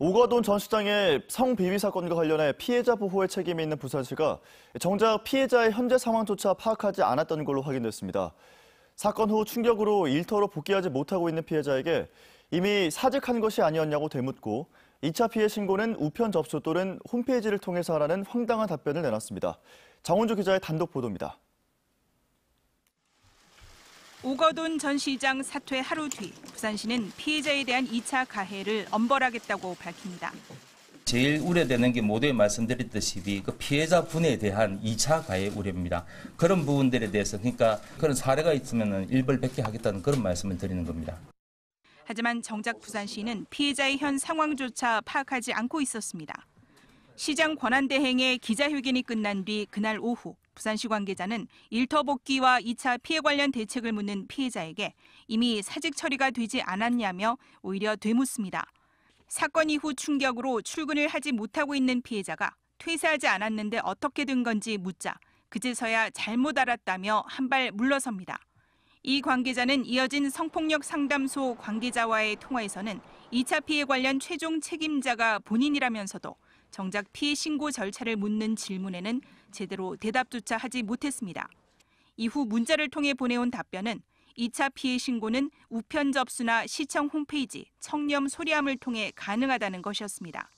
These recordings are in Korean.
오거돈 전 시장의 성비위 사건과 관련해 피해자 보호에 책임이 있는 부산시가 정작 피해자의 현재 상황조차 파악하지 않았던 걸로 확인됐습니다. 사건 후 충격으로 일터로 복귀하지 못하고 있는 피해자에게 이미 사직한 것이 아니었냐고 되묻고 2차 피해 신고는 우편 접수 또는 홈페이지를 통해서 하라는 황당한 답변을 내놨습니다. 정은주 기자의 단독 보도입니다. 오거돈 전 시장 사퇴 하루 뒤 부산시는 피해자에 대한 2차 가해를 엄벌하겠다고 밝힙니다. 제일 우려되는 게 모두에 말씀드렸듯이 그 피해자분에 대한 2차 가해 우려입니다. 그런 부분들에 대해서 그러니까 그런 사례가 있으면 일벌백계하겠다는 그런 말씀을 드리는 겁니다. 하지만 정작 부산시는 피해자의 현 상황조차 파악하지 않고 있었습니다. 시장 권한대행의 기자회견이 끝난 뒤 그날 오후 부산시 관계자는 일터 복귀와 2차 피해 관련 대책을 묻는 피해자에게 이미 사직 처리가 되지 않았냐며 오히려 되묻습니다. 사건 이후 충격으로 출근을 하지 못하고 있는 피해자가 퇴사하지 않았는데 어떻게 된 건지 묻자 그제서야 잘못 알았다며 한 발 물러섭니다. 이 관계자는 이어진 성폭력 상담소 관계자와의 통화에서는 2차 피해 관련 최종 책임자가 본인이라면서도 정작 피해 신고 절차를 묻는 질문에는 제대로 대답조차 하지 못했습니다. 이후 문자를 통해 보내온 답변은 2차 피해 신고는 우편 접수나 시청 홈페이지, 청렴 소리함을 통해 가능하다는 것이었습니다.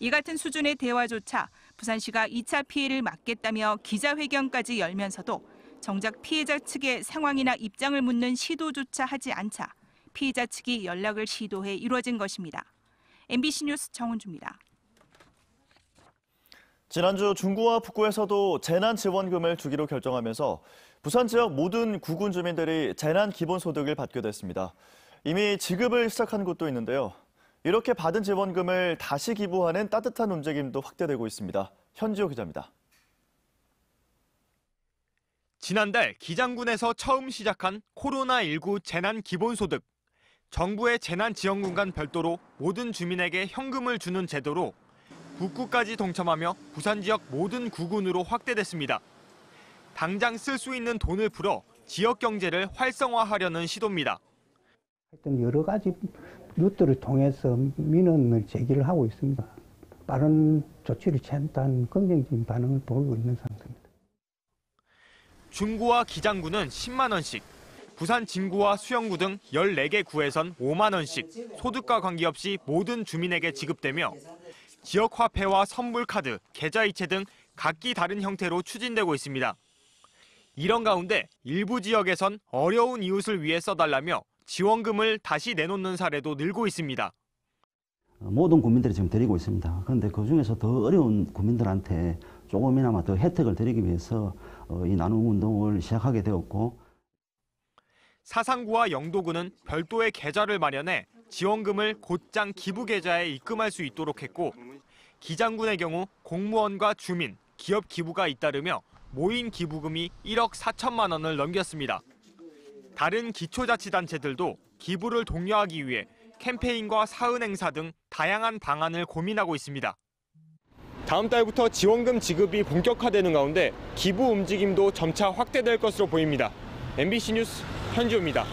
이 같은 수준의 대화조차 부산시가 2차 피해를 막겠다며 기자회견까지 열면서도 정작 피해자 측의 상황이나 입장을 묻는 시도조차 하지 않자 피해자 측이 연락을 시도해 이루어진 것입니다. MBC 뉴스 정은주입니다. 지난주 중구와 북구에서도 재난지원금을 주기로 결정하면서 부산 지역 모든 구군 주민들이 재난기본소득을 받게 됐습니다. 이미 지급을 시작한 곳도 있는데요. 이렇게 받은 지원금을 다시 기부하는 따뜻한 움직임도 확대되고 있습니다. 현지호 기자입니다. 지난달 기장군에서 처음 시작한 코로나19 재난기본소득. 정부의 재난지원금과 별도로 모든 주민에게 현금을 주는 제도로 북구까지 동참하며 부산 지역 모든 구군으로 확대됐습니다. 당장 쓸 수 있는 돈을 풀어 지역 경제를 활성화하려는 시도입니다. 하여튼 여러 가지 루트를 통해서 민원을 제기를 하고 있습니다. 빠른 조치를 취한다는 긍정적인 반응을 보이고 있는 상태입니다. 중구와 기장구는 10만 원씩, 부산 진구와 수영구 등 14개 구에선 5만 원씩 소득과 관계없이 모든 주민에게 지급되며 지역 화폐와 선물 카드, 계좌이체 등 각기 다른 형태로 추진되고 있습니다. 이런 가운데 일부 지역에선 어려운 이웃을 위해 써달라며 지원금을 다시 내놓는 사례도 늘고 있습니다. 모든 국민들이 지금 드리고 있습니다. 그런데 그중에서 더 어려운 국민들한테 조금이나마 더 혜택을 드리기 위해서 이 나눔 운동을 시작하게 되었고, 사상구와 영도구는 별도의 계좌를 마련해 지원금을 곧장 기부 계좌에 입금할 수 있도록 했고, 기장군의 경우 공무원과 주민, 기업 기부가 잇따르며 모인 기부금이 1억 4천만 원을 넘겼습니다. 다른 기초자치단체들도 기부를 독려하기 위해 캠페인과 사은행사 등 다양한 방안을 고민하고 있습니다. 다음 달부터 지원금 지급이 본격화되는 가운데 기부 움직임도 점차 확대될 것으로 보입니다. MBC 뉴스 현지호입니다.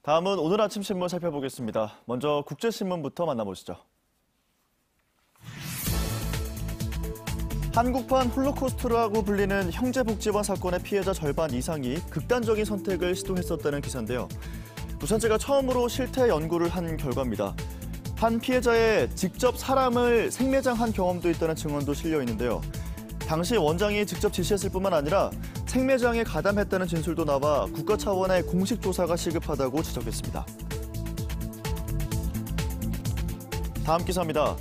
다음은 오늘 아침 신문 살펴보겠습니다. 먼저 국제신문부터 만나보시죠. 한국판 홀로코스트라고 불리는 형제복지원 사건의 피해자 절반 이상이 극단적인 선택을 시도했었다는 기사인데요. 부산시가 처음으로 실태 연구를 한 결과입니다. 한 피해자의 직접 사람을 생매장한 경험도 있다는 증언도 실려 있는데요. 당시 원장이 직접 지시했을 뿐만 아니라 생매장에 가담했다는 진술도 나와 국가 차원의 공식 조사가 시급하다고 지적했습니다. 다음 기사입니다.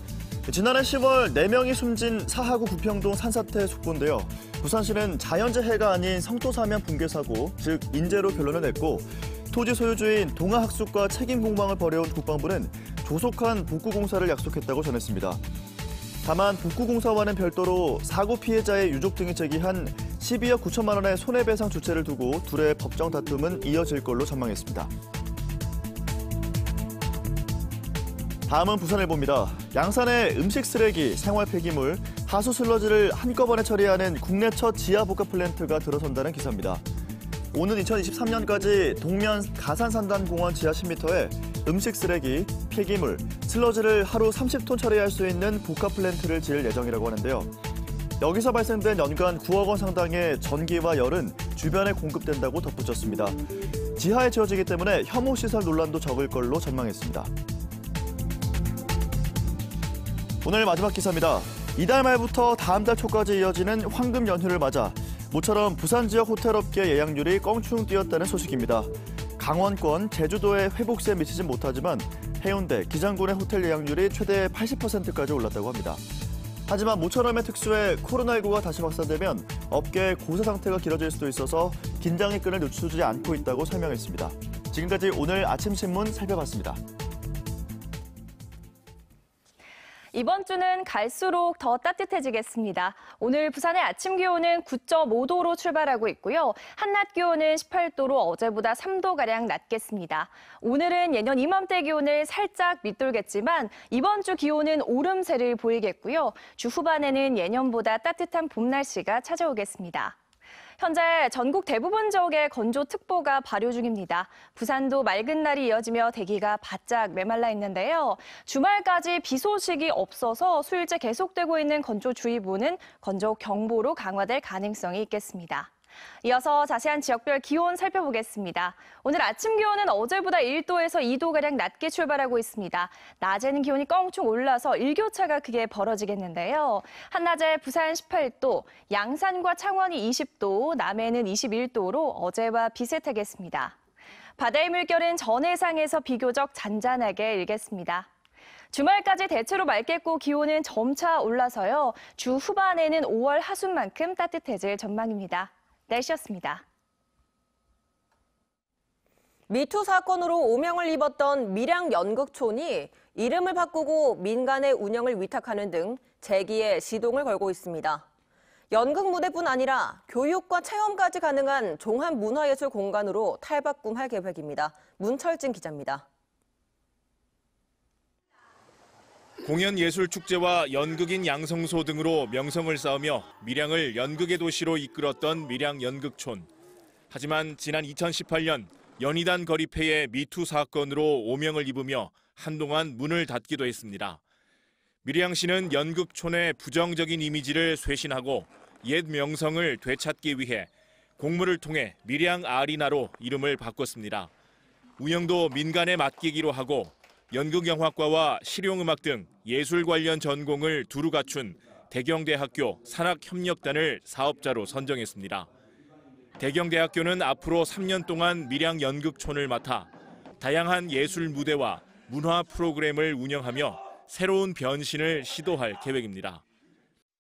지난해 10월 4명이 숨진 사하구 구평동 산사태 속보인데요. 부산시는 자연재해가 아닌 성토사면 붕괴 사고, 즉 인재로 결론을 냈고 토지 소유주인 동아학숙과 책임 공방을 벌여온 국방부는 조속한 복구공사를 약속했다고 전했습니다. 다만 복구공사와는 별도로 사고 피해자의 유족 등이 제기한 12억 9천만 원의 손해배상 주체를 두고 둘의 법정 다툼은 이어질 걸로 전망했습니다. 다음은 부산일보입니다. 양산의 음식 쓰레기, 생활 폐기물, 하수 슬러지를 한꺼번에 처리하는 국내 첫 지하복합 플랜트가 들어선다는 기사입니다. 오는 2023년까지 동면 가산산단공원 지하 10m에 음식 쓰레기, 폐기물, 슬러지를 하루 30톤 처리할 수 있는 복합 플랜트를 지을 예정이라고 하는데요. 여기서 발생된 연간 9억 원 상당의 전기와 열은 주변에 공급된다고 덧붙였습니다. 지하에 지어지기 때문에 혐오시설 논란도 적을 걸로 전망했습니다. 오늘 마지막 기사입니다. 이달 말부터 다음 달 초까지 이어지는 황금 연휴를 맞아 모처럼 부산 지역 호텔업계 예약률이 껑충 뛰었다는 소식입니다. 강원권, 제주도의 회복세에 미치진 못하지만 해운대, 기장군의 호텔 예약률이 최대 80%까지 올랐다고 합니다. 하지만 모처럼의 특수에 코로나19가 다시 확산되면 업계의 고세 상태가 길어질 수도 있어서 긴장의 끈을 늦추지 않고 있다고 설명했습니다. 지금까지 오늘 아침 신문 살펴봤습니다. 이번 주는 갈수록 더 따뜻해지겠습니다. 오늘 부산의 아침 기온은 9.5도로 출발하고 있고요. 한낮 기온은 18도로 어제보다 3도가량 낮겠습니다. 오늘은 예년 이맘때 기온을 살짝 밑돌겠지만 이번 주 기온은 오름세를 보이겠고요. 주 후반에는 예년보다 따뜻한 봄 날씨가 찾아오겠습니다. 현재 전국 대부분 지역에 건조특보가 발효 중입니다. 부산도 맑은 날이 이어지며 대기가 바짝 메말라 있는데요. 주말까지 비 소식이 없어서 수일째 계속되고 있는 건조주의보는 건조경보로 강화될 가능성이 있겠습니다. 이어서 자세한 지역별 기온 살펴보겠습니다. 오늘 아침 기온은 어제보다 1도에서 2도가량 낮게 출발하고 있습니다. 낮에는 기온이 껑충 올라서 일교차가 크게 벌어지겠는데요. 한낮에 부산 18도, 양산과 창원이 20도, 남해는 21도로 어제와 비슷하겠습니다. 바다의 물결은 전해상에서 비교적 잔잔하게 일겠습니다. 주말까지 대체로 맑겠고 기온은 점차 올라서요. 주 후반에는 5월 하순만큼 따뜻해질 전망입니다. 날씨였습니다. 미투 사건으로 오명을 입었던 밀양 연극촌이 이름을 바꾸고 민간의 운영을 위탁하는 등 재기에 시동을 걸고 있습니다. 연극 무대뿐 아니라 교육과 체험까지 가능한 종합 문화예술 공간으로 탈바꿈할 계획입니다. 문철진 기자입니다. 공연예술축제와 연극인 양성소 등으로 명성을 쌓으며 밀양을 연극의 도시로 이끌었던 밀양연극촌. 하지만 지난 2018년 연희단 거리패의 미투 사건으로 오명을 입으며 한동안 문을 닫기도 했습니다. 밀양시는 연극촌의 부정적인 이미지를 쇄신하고 옛 명성을 되찾기 위해 공모를 통해 밀양 아리나로 이름을 바꿨습니다. 운영도 민간에 맡기기로 하고 연극영화과와 실용음악 등 예술 관련 전공을 두루 갖춘 대경대학교 산학협력단을 사업자로 선정했습니다. 대경대학교는 앞으로 3년 동안 밀양연극촌을 맡아 다양한 예술 무대와 문화 프로그램을 운영하며 새로운 변신을 시도할 계획입니다.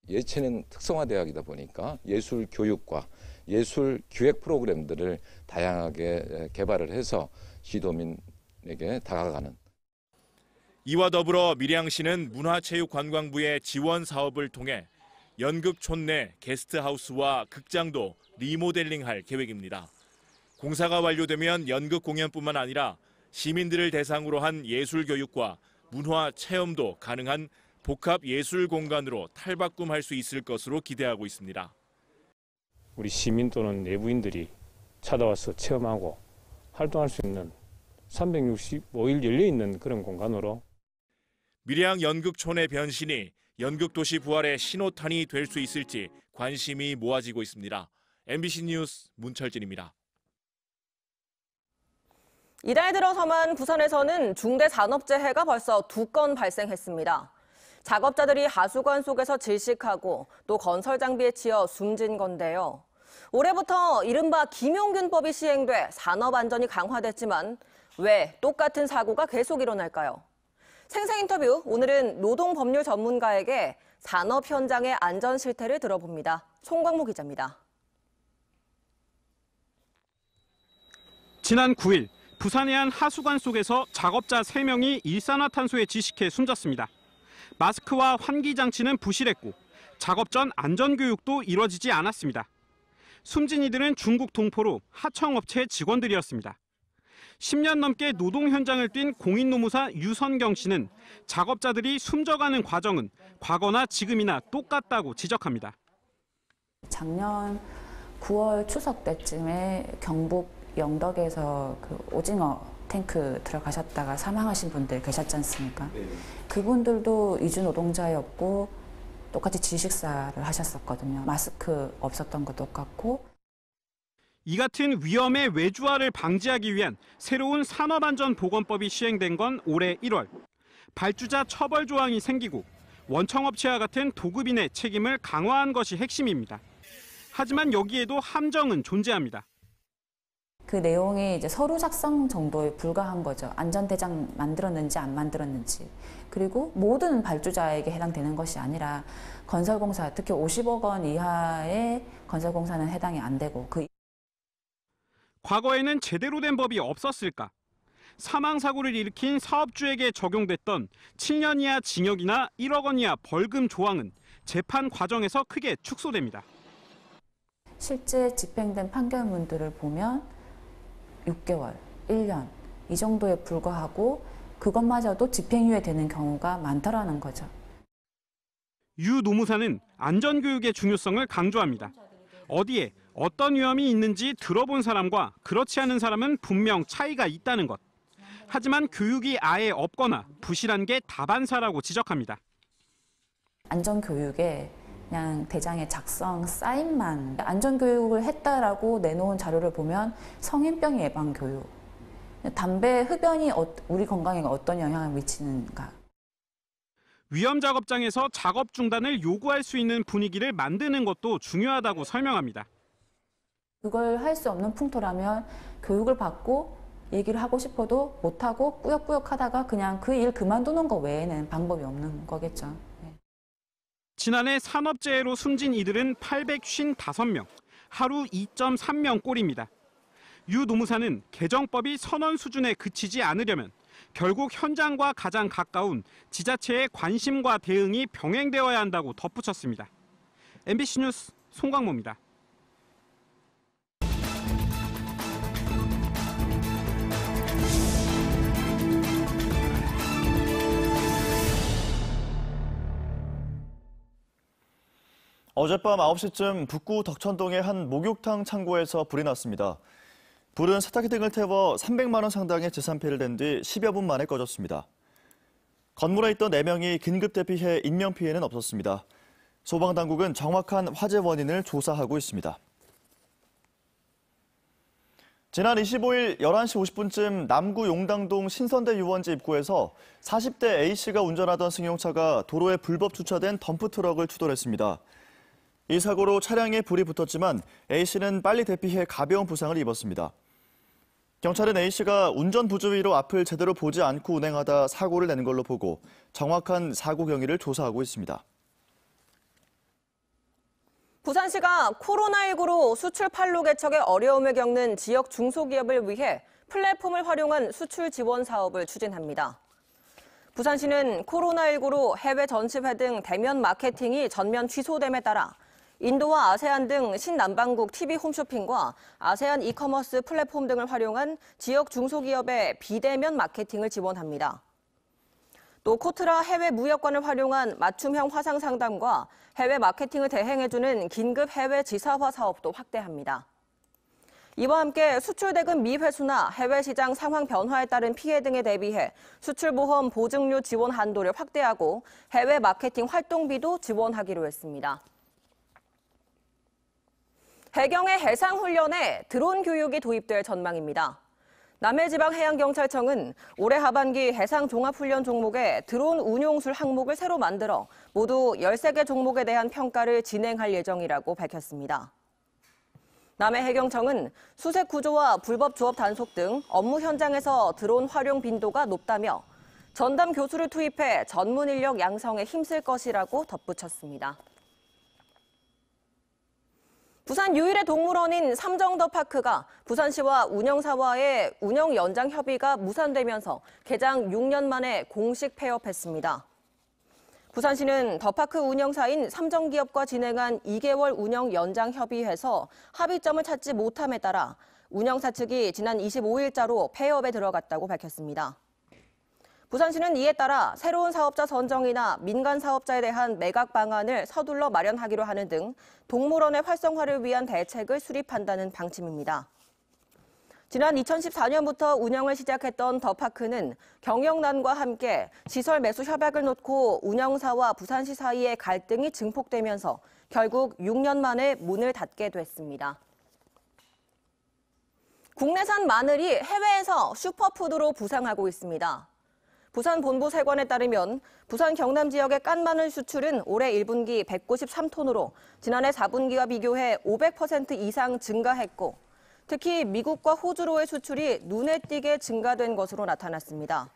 예체능 특성화대학이다 보니까 예술 교육과 예술 기획 프로그램들을 다양하게 개발을 해서 시도민에게 다가가는. 이와 더불어 밀양시는 문화체육관광부의 지원 사업을 통해 연극촌 내 게스트하우스와 극장도 리모델링할 계획입니다. 공사가 완료되면 연극 공연뿐만 아니라 시민들을 대상으로 한 예술 교육과 문화 체험도 가능한 복합 예술 공간으로 탈바꿈할 수 있을 것으로 기대하고 있습니다. 우리 시민 또는 내부인들이 찾아와서 체험하고 활동할 수 있는 365일 열려있는 그런 공간으로 밀양 연극촌의 변신이 연극도시 부활의 신호탄이 될 수 있을지 관심이 모아지고 있습니다. MBC 뉴스 문철진입니다. 이달 들어서만 부산에서는 중대산업재해가 벌써 2건 발생했습니다. 작업자들이 하수관 속에서 질식하고 또 건설 장비에 치여 숨진 건데요. 올해부터 이른바 김용균법이 시행돼 산업안전이 강화됐지만 왜 똑같은 사고가 계속 일어날까요? 생생 인터뷰, 오늘은 노동법률 전문가에게 산업 현장의 안전 실태를 들어봅니다. 송광무 기자입니다. 지난 9일 부산의 한 하수관 속에서 작업자 3명이 일산화탄소에 질식해 숨졌습니다. 마스크와 환기장치는 부실했고 작업 전 안전교육도 이루어지지 않았습니다. 숨진 이들은 중국 동포로 하청업체 직원들이었습니다. 10년 넘게 노동 현장을 뛴 공인노무사 유선경 씨는 작업자들이 숨져가는 과정은 과거나 지금이나 똑같다고 지적합니다. 작년 9월 추석 때쯤에 경북 영덕에서 그 오징어 탱크 들어가셨다가 사망하신 분들 계셨지 않습니까? 그분들도 이주 노동자였고 똑같이 질식사를 하셨었거든요. 마스크 없었던 거 똑같고. 이 같은 위험의 외주화를 방지하기 위한 새로운 산업안전보건법이 시행된 건 올해 1월. 발주자 처벌 조항이 생기고 원청업체와 같은 도급인의 책임을 강화한 것이 핵심입니다. 하지만 여기에도 함정은 존재합니다. 그 내용이 이제 서류 작성 정도에 불과한 거죠. 안전대장 만들었는지 안 만들었는지. 그리고 모든 발주자에게 해당되는 것이 아니라 건설공사, 특히 50억 원 이하의 건설공사는 해당이 안 되고. 과거에는 제대로 된 법이 없었을까? 사망사고를 일으킨 사업주에게 적용됐던 7년 이하 징역이나 1억 원 이하 벌금 조항은 재판 과정에서 크게 축소됩니다. 실제 집행된 판결문들을 보면 6개월, 1년 이 정도에 불과하고 그것마저도 집행유예 되는 경우가 많다라는 거죠. 유 노무사는 안전교육의 중요성을 강조합니다. 어디에 어떤 위험이 있는지 들어본 사람과 그렇지 않은 사람은 분명 차이가 있다는 것. 하지만 교육이 아예 없거나 부실한 게 다반사라고 지적합니다. 안전교육에 그냥 대장의 작성 사인만 안전교육을 했다라고 내놓은 자료를 보면 성인병 예방 교육, 담배 흡연이 우리 건강에 어떤 영향을 미치는가. 위험 작업장에서 작업 중단을 요구할 수 있는 분위기를 만드는 것도 중요하다고 설명합니다. 그걸 할 수 없는 풍토라면 교육을 받고 얘기를 하고 싶어도 못하고 꾸역꾸역 하다가 그냥 그 일 그만두는 거 외에는 방법이 없는 거겠죠. 지난해 산업재해로 숨진 이들은 855명, 하루 2.3명 꼴입니다. 유 노무사는 개정법이 선언 수준에 그치지 않으려면 결국 현장과 가장 가까운 지자체의 관심과 대응이 병행되어야 한다고 덧붙였습니다. MBC 뉴스 송광모입니다. 어젯밤 9시쯤 북구 덕천동의 한 목욕탕 창고에서 불이 났습니다. 불은 세탁기 등을 태워 300만 원 상당의 재산 피해를 낸 뒤 10여 분 만에 꺼졌습니다. 건물에 있던 4명이 긴급 대피해 인명 피해는 없었습니다. 소방당국은 정확한 화재 원인을 조사하고 있습니다. 지난 25일 11시 50분쯤 남구 용당동 신선대 유원지 입구에서 40대 A씨가 운전하던 승용차가 도로에 불법 주차된 덤프트럭을 추돌했습니다. 이 사고로 차량에 불이 붙었지만 A씨는 빨리 대피해 가벼운 부상을 입었습니다. 경찰은 A씨가 운전 부주의로 앞을 제대로 보지 않고 운행하다 사고를 낸 걸로 보고 정확한 사고 경위를 조사하고 있습니다. 부산시가 코로나19로 수출 판로 개척에 어려움을 겪는 지역 중소기업을 위해 플랫폼을 활용한 수출 지원 사업을 추진합니다. 부산시는 코로나19로 해외 전시회 등 대면 마케팅이 전면 취소됨에 따라 인도와 아세안 등 신남방국 TV 홈쇼핑과 아세안 이커머스 플랫폼 등을 활용한 지역 중소기업의 비대면 마케팅을 지원합니다. 또 코트라 해외 무역관을 활용한 맞춤형 화상 상담과 해외 마케팅을 대행해주는 긴급 해외 지사화 사업도 확대합니다. 이와 함께 수출 대금 미회수나 해외 시장 상황 변화에 따른 피해 등에 대비해 수출보험 보증료 지원 한도를 확대하고 해외 마케팅 활동비도 지원하기로 했습니다. 해경의 해상훈련에 드론 교육이 도입될 전망입니다. 남해지방해양경찰청은 올해 하반기 해상종합훈련 종목에 드론 운용술 항목을 새로 만들어 모두 13개 종목에 대한 평가를 진행할 예정이라고 밝혔습니다. 남해해경청은 수색 구조와 불법 조업 단속 등 업무 현장에서 드론 활용 빈도가 높다며 전담 교수를 투입해 전문 인력 양성에 힘쓸 것이라고 덧붙였습니다. 부산 유일의 동물원인 삼정더파크가 부산시와 운영사와의 운영 연장 협의가 무산되면서 개장 6년 만에 공식 폐업했습니다. 부산시는 더파크 운영사인 삼정기업과 진행한 2개월 운영 연장 협의에서 합의점을 찾지 못함에 따라 운영사 측이 지난 25일자로 폐업에 들어갔다고 밝혔습니다. 부산시는 이에 따라 새로운 사업자 선정이나 민간 사업자에 대한 매각 방안을 서둘러 마련하기로 하는 등 동물원의 활성화를 위한 대책을 수립한다는 방침입니다. 지난 2014년부터 운영을 시작했던 더파크는 경영난과 함께 시설 매수 협약을 놓고 운영사와 부산시 사이의 갈등이 증폭되면서 결국 6년 만에 문을 닫게 됐습니다. 국내산 마늘이 해외에서 슈퍼푸드로 부상하고 있습니다. 부산 본부 세관에 따르면 부산 경남 지역의 깐마늘 수출은 올해 1분기 193톤으로 지난해 4분기와 비교해 500% 이상 증가했고 특히 미국과 호주로의 수출이 눈에 띄게 증가된 것으로 나타났습니다.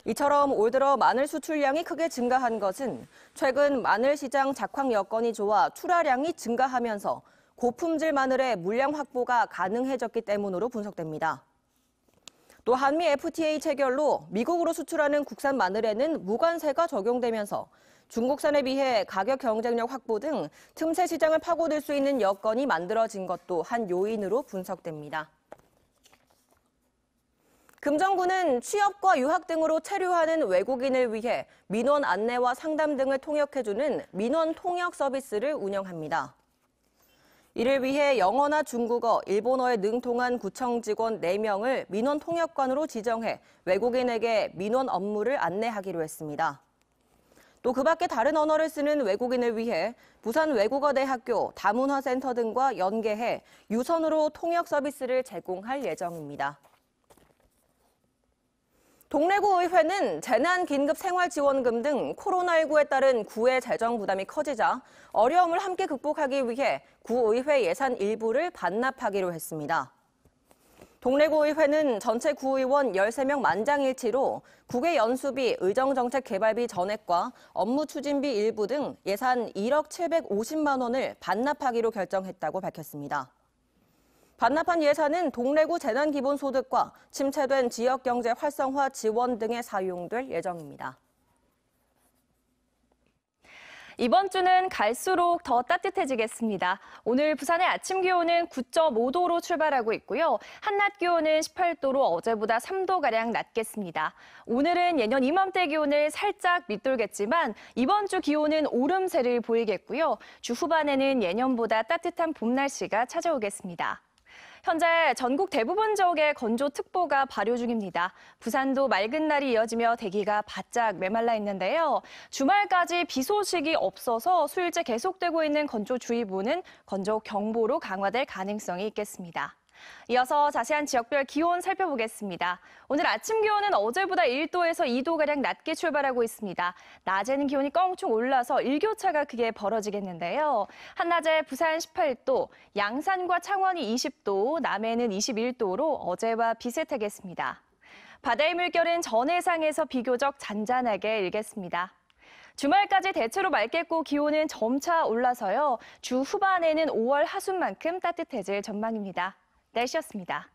이처럼 올 들어 마늘 수출량이 크게 증가한 것은 최근 마늘 시장 작황 여건이 좋아 출하량이 증가하면서 고품질 마늘의 물량 확보가 가능해졌기 때문으로 분석됩니다. 또 한미 FTA 체결로 미국으로 수출하는 국산 마늘에는 무관세가 적용되면서 중국산에 비해 가격 경쟁력 확보 등 틈새 시장을 파고들 수 있는 여건이 만들어진 것도 한 요인으로 분석됩니다. 금정구는 취업과 유학 등으로 체류하는 외국인을 위해 민원 안내와 상담 등을 통역해주는 민원 통역 서비스를 운영합니다. 이를 위해 영어나 중국어, 일본어에 능통한 구청 직원 4명을 민원 통역관으로 지정해 외국인에게 민원 업무를 안내하기로 했습니다. 또 그 밖에 다른 언어를 쓰는 외국인을 위해 부산 외국어대학교 다문화센터 등과 연계해 유선으로 통역 서비스를 제공할 예정입니다. 동래구의회는 재난긴급생활지원금 등 코로나19에 따른 구의 재정 부담이 커지자 어려움을 함께 극복하기 위해 구의회 예산 일부를 반납하기로 했습니다. 동래구의회는 전체 구의원 13명 만장일치로 국외 연수비, 의정정책개발비 전액과 업무 추진비 일부 등 예산 1억 750만 원을 반납하기로 결정했다고 밝혔습니다. 반납한 예산은 동래구 재난기본소득과 침체된 지역경제 활성화 지원 등에 사용될 예정입니다. 이번 주는 갈수록 더 따뜻해지겠습니다. 오늘 부산의 아침 기온은 9.5도로 출발하고 있고요. 한낮 기온은 18도로 어제보다 3도가량 낮겠습니다. 오늘은 예년 이맘때 기온을 살짝 밑돌겠지만 이번 주 기온은 오름세를 보이겠고요. 주 후반에는 예년보다 따뜻한 봄 날씨가 찾아오겠습니다. 현재 전국 대부분 지역에 건조특보가 발효 중입니다. 부산도 맑은 날이 이어지며 대기가 바짝 메말라 있는데요. 주말까지 비 소식이 없어서 수일째 계속되고 있는 건조주의보는 건조경보로 강화될 가능성이 있겠습니다. 이어서 자세한 지역별 기온 살펴보겠습니다. 오늘 아침 기온은 어제보다 1도에서 2도가량 낮게 출발하고 있습니다. 낮에는 기온이 껑충 올라서 일교차가 크게 벌어지겠는데요. 한낮에 부산 18도, 양산과 창원이 20도, 남해는 21도로 어제와 비슷하겠습니다. 바다의 물결은 전해상에서 비교적 잔잔하게 일겠습니다. 주말까지 대체로 맑겠고 기온은 점차 올라서요. 주 후반에는 5월 하순만큼 따뜻해질 전망입니다. 날씨였습니다.